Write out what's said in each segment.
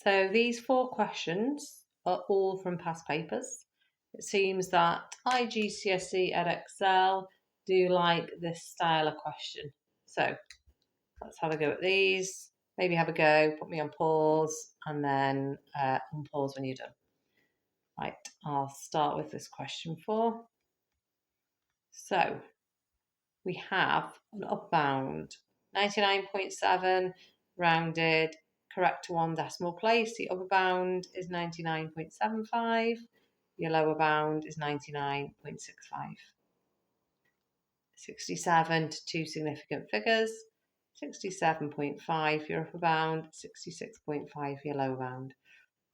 So these 4 questions are all from past papers. It seems that IGCSE Edexcel do like this style of question. So let's have a go at these. Maybe have a go, put me on pause, and then unpause when you're done. Right, I'll start with this question 4. So we have an upper bound, 99.7 rounded, correct to 1 decimal place. The upper bound is 99.75. Your lower bound is 99.65. 67 to 2 significant figures. 67.5 your upper bound, 66.5 your lower bound.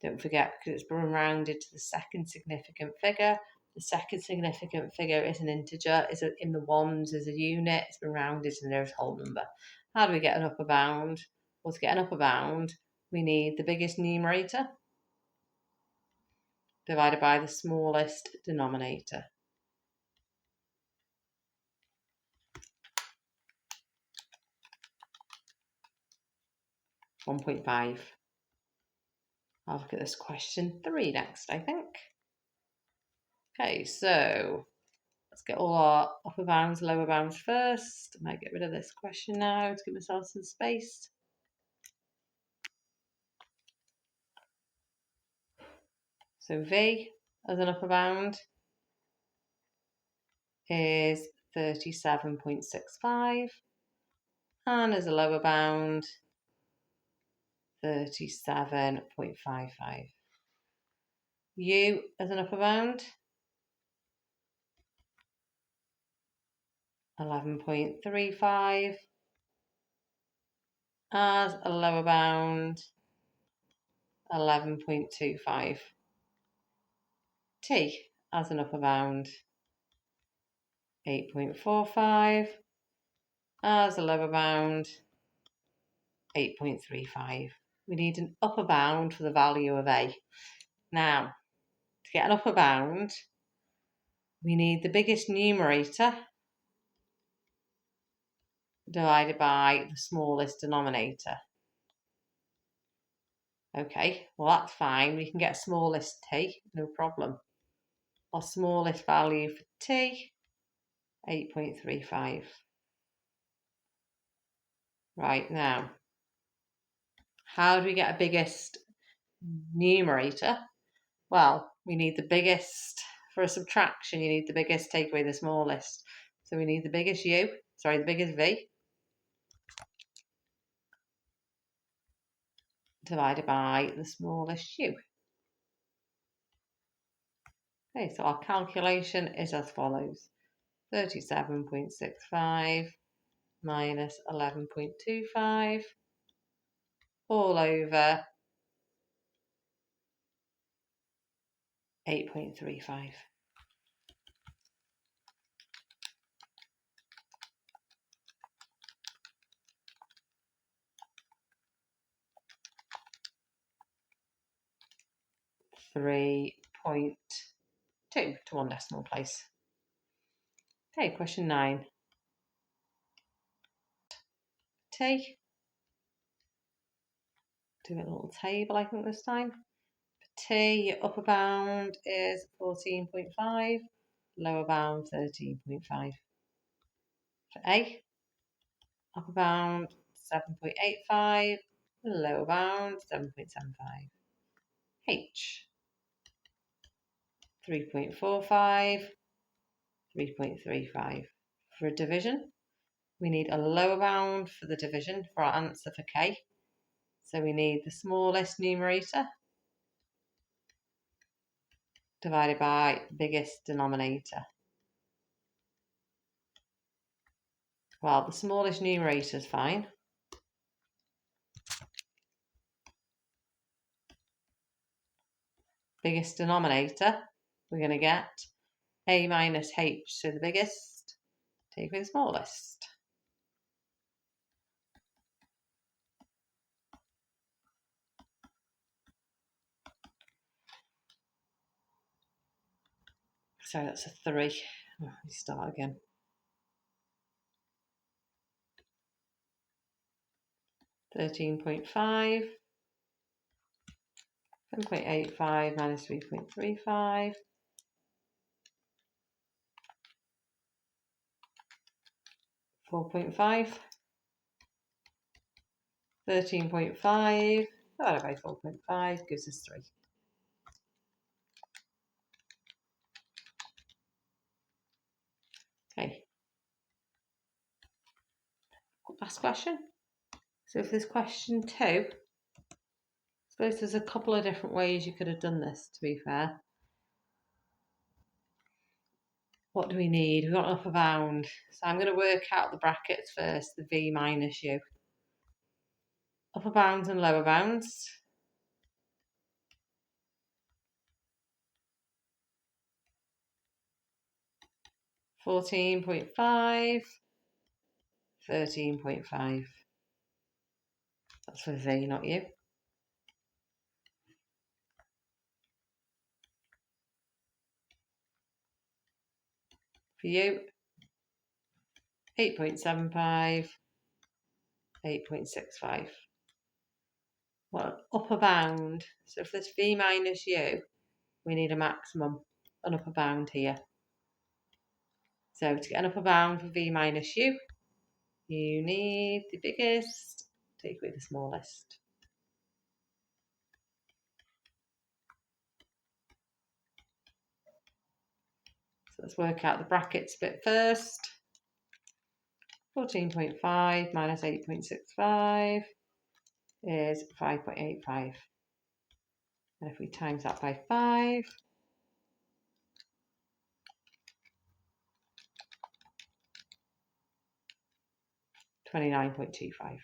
Don't forget, because it's been rounded to the second significant figure. The second significant figure is an integer, is in the ones, is a unit. It's been rounded to the nearest whole number. How do we get an upper bound? Well, to get an upper bound, we need the biggest numerator divided by the smallest denominator. (1.5). I'll look at this question 3 next, I think. Okay, so let's get all our upper bounds, lower bounds first. I might get rid of this question now to give myself some space. So V as an upper bound is 37.65, and as a lower bound, 37.55. U as an upper bound, 11.35, as a lower bound, 11.25. T as an upper bound, 8.45, as a lower bound, 8.35. We need an upper bound for the value of A. Now, to get an upper bound, we need the biggest numerator divided by the smallest denominator. Okay, well that's fine. We can get smallest t, no problem. Our smallest value for t, 8.35. Right, now, how do we get a biggest numerator? Well, we need the biggest, for a subtraction, you need the biggest take away the smallest. So we need the biggest the biggest v, divided by the smallest u. Okay, so our calculation is as follows. 37.65 minus 11.25 all over 8.35. (3.2 to 1 decimal place). Okay, question 9. T. Do a little table, I think, this time. For T, your upper bound is 14.5, lower bound 13.5. For A, upper bound 7.85, lower bound 7.75. H, 3.45, 3.35. For a division, we need a lower bound for the division for our answer for K. So we need the smallest numerator divided by biggest denominator. Well, the smallest numerator is fine. Biggest denominator, we're going to get A minus H, so the biggest, take away the smallest. So that's a 3. Let me start again. 13.5 7.85 minus 3.35. 4.5. 13.5 divided by 4.5 gives us 3. Okay. Last question. So if there's question 2, I suppose there's a couple of different ways you could have done this, to be fair. What do we need? We've got an upper bound. So I'm going to work out the brackets first, the v minus u. Upper bounds and lower bounds. (14.5), 13.5. That's for v, not u. For u, 8.75, 8.65. Well, upper bound. So if there's v minus u, we need a maximum, an upper bound here. So to get an upper bound for v minus u, you need the biggest, take away the smallest. So let's work out the brackets bit first. 14.5 minus 8.65 is 5.85. And if we times that by 5, 29.25.